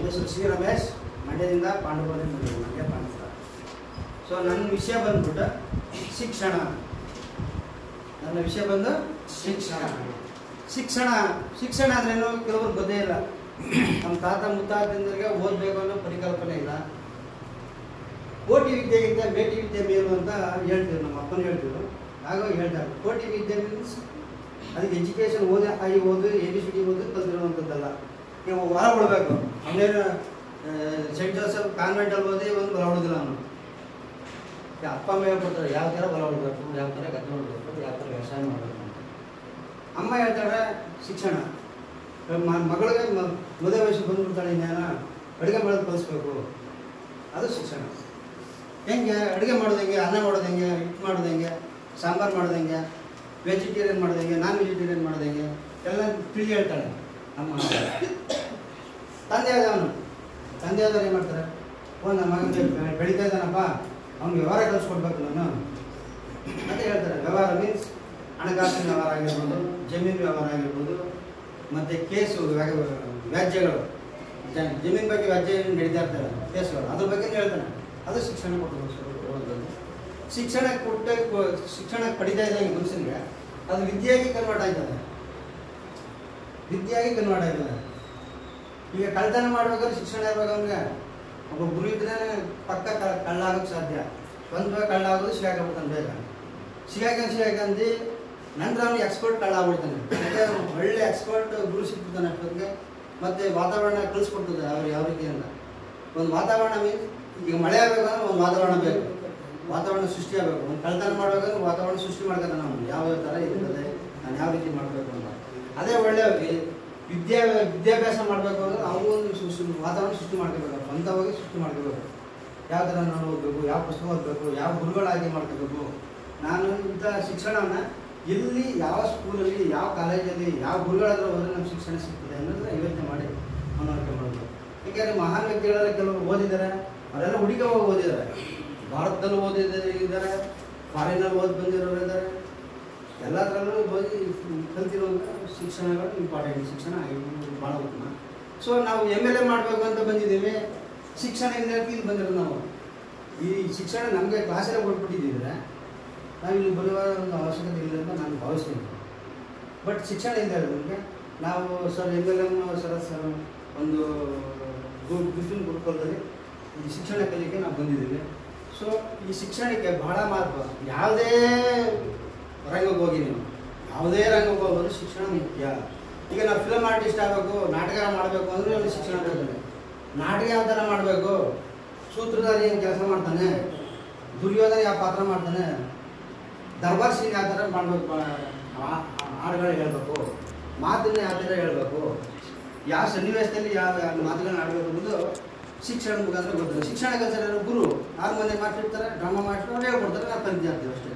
ನನ್ನ ಹೆಸರು ಸಿ ರಮೇಶ್, ಮಂಡ್ಯದಿಂದ ಪಾಂಡುಪುರ ಮಂಡ್ಯ ಪಾಂಡುಪುರ. ಸೊ ನನ್ನ ವಿಷಯ ಬಂದ್ಬಿಟ್ಟು ಶಿಕ್ಷಣ. ನನ್ನ ವಿಷಯ ಬಂದು ಶಿಕ್ಷಣ ಅಂದ್ರೇನು ಕೆಲವ್ರಿಗೆ ಗೊತ್ತೇ ಇಲ್ಲ. ನಮ್ಮ ತಾತ ಮುತ್ತಾತಂದ್ರಿಗೆ ಓದಬೇಕು ಅನ್ನೋ ಪರಿಕಲ್ಪನೆ ಇಲ್ಲ. ಕೋಟಿ ವಿದ್ಯೆಗಿಂತ ಬೇಟಿ ವಿದ್ಯೆ ಮೇಲು ಅಂತ ಹೇಳ್ತೀವಿ, ನಮ್ಮ ಅಪ್ಪನ ಹೇಳ್ತಿದ್ರು. ಆಗ ಹೇಳ್ತಾರೆ ಕೋಟಿ ವಿದ್ಯೆ ಮೀನ್ಸ್ ಅದಕ್ಕೆ ಎಜುಕೇಷನ್ ಓದಿ ಓದು ABCD ಓದಿ ಕಲ್ತಿರುವಂಥದ್ದಲ್ಲ. ನೀವು ಹೊರ ಬಿಡಬೇಕು. ಅವನೇನು ಸೆಂಟ್ ಜೋಸೆಫ್ ಕಾನ್ವೆಂಟಲ್ಲಿ ಓದಿ ಒಂದು ಹೊರ ಬಿಡೋದಿಲ್ಲ. ಅವನು ಅಪ್ಪ ಅಮ್ಮ ಹೇಳ್ಕೊಡ್ತಾರೆ ಯಾವ ಥರ ಹೊಲ ಬಿಡಬೇಕು, ಯಾವ ಥರ ಗದ್ದೆ ಹೊಡಬೇಕು, ಯಾವ ಥರ ವ್ಯವಸಾಯ ಮಾಡಬೇಕು ಅಂತ. ಅಮ್ಮ ಹೇಳ್ತಾಳೆ ಶಿಕ್ಷಣ. ಮಗಳಿಗೆ ಮದುವೆ ವಯಸ್ಸು ಬಂದುಬಿಡ್ತಾಳೆ, ಇನ್ನೇನ ಅಡುಗೆ ಮಾಡೋದು ಕಲಿಸ್ಬೇಕು, ಅದು ಶಿಕ್ಷಣ. ಹೆಂಗೆ ಅಡುಗೆ ಮಾಡೋದು ಹೆಂಗೆ, ಅನ್ನ ಮಾಡೋದು ಹೆಂಗೆ, ಹಿಟ್ಟು ಮಾಡೋದು ಹೆಂಗೆ, ಸಾಂಬಾರು ಮಾಡೋದು ಹೆಂಗೆ, ವೆಜಿಟೇರಿಯನ್ ಮಾಡೋದು ಹೆಂಗೆ, ನಾನ್ ವೆಜಿಟೇರಿಯನ್ ಮಾಡೋದು ಹೆಂಗೆ ಎಲ್ಲ ತಿಳಿ ಹೇಳ್ತಾಳೆ ಅಮ್ಮ. ತಂದೆ ಆದವ್ರು ಏನು ಮಾಡ್ತಾರೆ, ನಮ್ಮ ಮಗನಿಗೆ ಬೆಳೀತಾ ಇದ್ದಾನಪ್ಪ, ಅವ್ನಿಗೆ ವ್ಯವಹಾರ ಕಲಿಸ್ಕೊಡ್ಬೇಕು ನಾನು ಅಂತ ಹೇಳ್ತಾರೆ. ವ್ಯವಹಾರ ಮೀನ್ಸ್ ಹಣಕಾಸಿನ ವ್ಯವಹಾರ ಆಗಿರ್ಬೋದು, ಜಮೀನು ವ್ಯವಹಾರ ಆಗಿರ್ಬೋದು, ಮತ್ತು ಕೇಸು ವ್ಯಾಜ್ಯಗಳು, ಜಮೀನು ಬಗ್ಗೆ ವ್ಯಾಜ್ಯ ನಡೀತಾ ಇರ್ತಾರೆ ಕೇಸುಗಳು, ಅದ್ರ ಬಗ್ಗೆ ಹೇಳ್ತಾನೆ. ಅದು ಶಿಕ್ಷಣ ಕೊಡುವಂಥದ್ದು. ಶಿಕ್ಷಣ ಪಡಿತಾ ಇದ್ದಂಗೆ ಮನುಷ್ಯನಿಗೆ ಅದು ವಿದ್ಯೆಯಾಗಿ ಕನ್ವರ್ಟ್ ಆಯ್ತದೆ. ಈಗ ಕಳ್ತನ ಮಾಡ್ಬೇಕಾದ್ರೆ ಶಿಕ್ಷಣ ಇರ್ಬೇಕು. ಅವ್ನಿಗೆ ಒಬ್ಬ ಗುರು ಇದ್ರೆ ಪಕ್ಕ ಕಳ್ಳ ಆಗೋಕ್ಕೆ ಸಾಧ್ಯ. ಒಂದು ಕಳ್ಳ ಆಗೋದು ಸಿಗಾಕಬಿಡ್ತಾನೆ ಬೇಗ. ಸಿಗಾಕಂದು ನಂತರ ಅವ್ನಿಗೆ ಎಕ್ಸ್ಪರ್ಟ್ ಕಳ್ಳ ಆಗ್ಬಿಡ್ತಾನೆ. ಯಾಕೆ ಒಳ್ಳೆ ಎಕ್ಸ್ಪರ್ಟ್ ಗುರು ಸಿಗ್ಬಿಡ್ತಾನೆ ಅಷ್ಟೊತ್ತಿಗೆ. ಮತ್ತು ವಾತಾವರಣ ಕಳಿಸ್ಕೊಡ್ತದೆ ಅವ್ರು ಯಾವ ರೀತಿ ಅಂತ. ಒಂದು ವಾತಾವರಣ ಮೀನ್ಸ್ ಈಗ ಮಳೆ ಆಗಬೇಕಂದ್ರೆ ಒಂದು ವಾತಾವರಣ ಬೇಕು, ವಾತಾವರಣ ಸೃಷ್ಟಿ ಆಗಬೇಕು. ಒಂದು ಕಳ್ತನ ಮಾಡಬೇಕಂದ್ರೆ ವಾತಾವರಣ ಸೃಷ್ಟಿ ಮಾಡ್ತಾನೆ ನಾವು, ಯಾವ ಥರ ಇರ್ತದೆ, ನಾನು ಯಾವ ರೀತಿ ಮಾಡಬೇಕು ಅಂತ. ಅದೇ ಒಳ್ಳೆ ವಿದ್ಯಾಭ್ಯಾಸ ಮಾಡಬೇಕು ಅಂದ್ರೆ ನಾವು ಒಂದು ವಾತಾವರಣ ಸೃಷ್ಟಿ ಮಾಡ್ಕೋಬೇಕು, ಸ್ವಂತವಾಗಿ ಸೃಷ್ಟಿ ಮಾಡ್ಕೋಬೇಕು. ಯಾವ ಥರ ನಾನು ಓದಬೇಕು, ಯಾವ ಪುಸ್ತಕ ಓದಬೇಕು, ಯಾವ ಗುರುಗಳಾಗಿ ಮಾಡ್ಕೋಬೇಕು. ನಾನು ಇಂಥ ಶಿಕ್ಷಣವನ್ನು ಎಲ್ಲಿ, ಯಾವ ಸ್ಕೂಲಲ್ಲಿ, ಯಾವ ಕಾಲೇಜಲ್ಲಿ, ಯಾವ ಗುರುಗಳಾದ್ರೂ ಹೋದರೆ ನಮ್ಗೆ ಶಿಕ್ಷಣ ಸಿಗ್ತದೆ ಅನ್ನೋದನ್ನ ಯೋಚನೆ ಮಾಡಿ ಮನವರಿಕೆ ಮಾಡಬೇಕು. ಯಾಕೆಂದರೆ ಮಹಾನ್ ವ್ಯಕ್ತಿಗಳೆಲ್ಲ ಕೆಲವರು ಓದಿದ್ದಾರೆ, ಅವರೆಲ್ಲ ಹುಡುಗ ಹೋಗಿ ಓದಿದ್ದಾರೆ. ಭಾರತದಲ್ಲೂ ಓದಿದ್ದಾರೆ, ಫಾರಿನಲ್ಲಿ ಓದಿ ಬಂದಿರೋರು ಇದ್ದಾರೆ. ಎಲ್ಲದರಲ್ಲೂ ಓದಿ ಕಲ್ತಿರುವಂಥ ಶಿಕ್ಷಣಗಳು ಇಂಪಾರ್ಟೆಂಟ್. ಶಿಕ್ಷಣ ಭಾಳ ಉತ್ತಮ. ಸೊ ನಾವು MLA ಮಾಡಬೇಕು ಅಂತ ಬಂದಿದ್ದೀವಿ. ಶಿಕ್ಷಣ ಇಲ್ಲಿ ಬಂದಿರೋದು ನಾವು. ಈ ಶಿಕ್ಷಣ ನಮಗೆ ಕ್ಲಾಸಲ್ಲೇ ಕೊಟ್ಬಿಟ್ಟಿದ್ದಿದ್ರೆ ನಾವು ಇಲ್ಲಿ ಬರುವ ಒಂದು ಅವಶ್ಯಕತೆ ಇಲ್ಲ ಅಂತ ನಾನು ಭಾವಿಸ್ತೀನಿ. ಬಟ್ ಶಿಕ್ಷಣ ಇಲ್ಲ ನಮಗೆ. ನಾವು ಸರ್ MLA ಸರ್ ಒಂದು ಗಿಫ್ಟಿನ ಗುರುಕುಲದಲ್ಲಿ ಈ ಶಿಕ್ಷಣ ಕಲಿಕೆ ನಾವು ಬಂದಿದ್ದೀವಿ. ಸೊ ಈ ಶಿಕ್ಷಣಕ್ಕೆ ಬಹಳ ಮಹತ್ವ. ಯಾವುದೇ ರಂಗಕ್ಕೆ ಹೋಗಿ ನೀವು ಯಾವುದೇ ರಂಗಕ್ಕೆ ಹೋಗೋದು ಶಿಕ್ಷಣ ಮುಖ್ಯ. ಈಗ ನಾವು ಫಿಲ್ಮ್ ಆರ್ಟಿಸ್ಟ್ ಆಗಬೇಕು, ನಾಟಕ ಮಾಡಬೇಕು ಅಂದರೆ ಅಲ್ಲಿ ಶಿಕ್ಷಣ ಬೇಕು. ನಾಟಕ ಯಾವ ಥರ ಮಾಡಬೇಕು, ಸೂತ್ರಧಾರಿ ಏನು ಕೆಲಸ ಮಾಡ್ತಾನೆ, ದುರ್ಯೋಧನ ಯಾವ ಪಾತ್ರ ಮಾಡ್ತಾನೆ, ದರ್ಬಾರ್ ಸಿಂಗ್ ಯಾವ ಥರ ಮಾಡಬೇಕು, ಹಾಡುಗಳು ಹೇಳಬೇಕು, ಮಾತನ್ನು ಯಾವ ಥರ ಹೇಳಬೇಕು, ಯಾವ ಸನ್ನಿವೇಶದಲ್ಲಿ ಯಾವ ಮಾತುಗಳನ್ನ ಆಡಬೇಕು ಅನ್ನೋದು ಶಿಕ್ಷಣ ಮುಖಾಂತರ ಗೊತ್ತಿಲ್ಲ. ಶಿಕ್ಷಣ ಕಲಿಸಿರೋ ಗುರು 6 ಮಂದಿ ಮಾಸ್ಟರ್ ಇರ್ತಾರೆ, ಡ್ರಾಮಾ ಮಾಸ್ಟರ್ ಅವ್ರು ಹೇಳ್ಕೊಡ್ತಾರೆ, ನಾವು ಕಲಿತು ಜಾಸ್ತಿ ಅಷ್ಟೇ.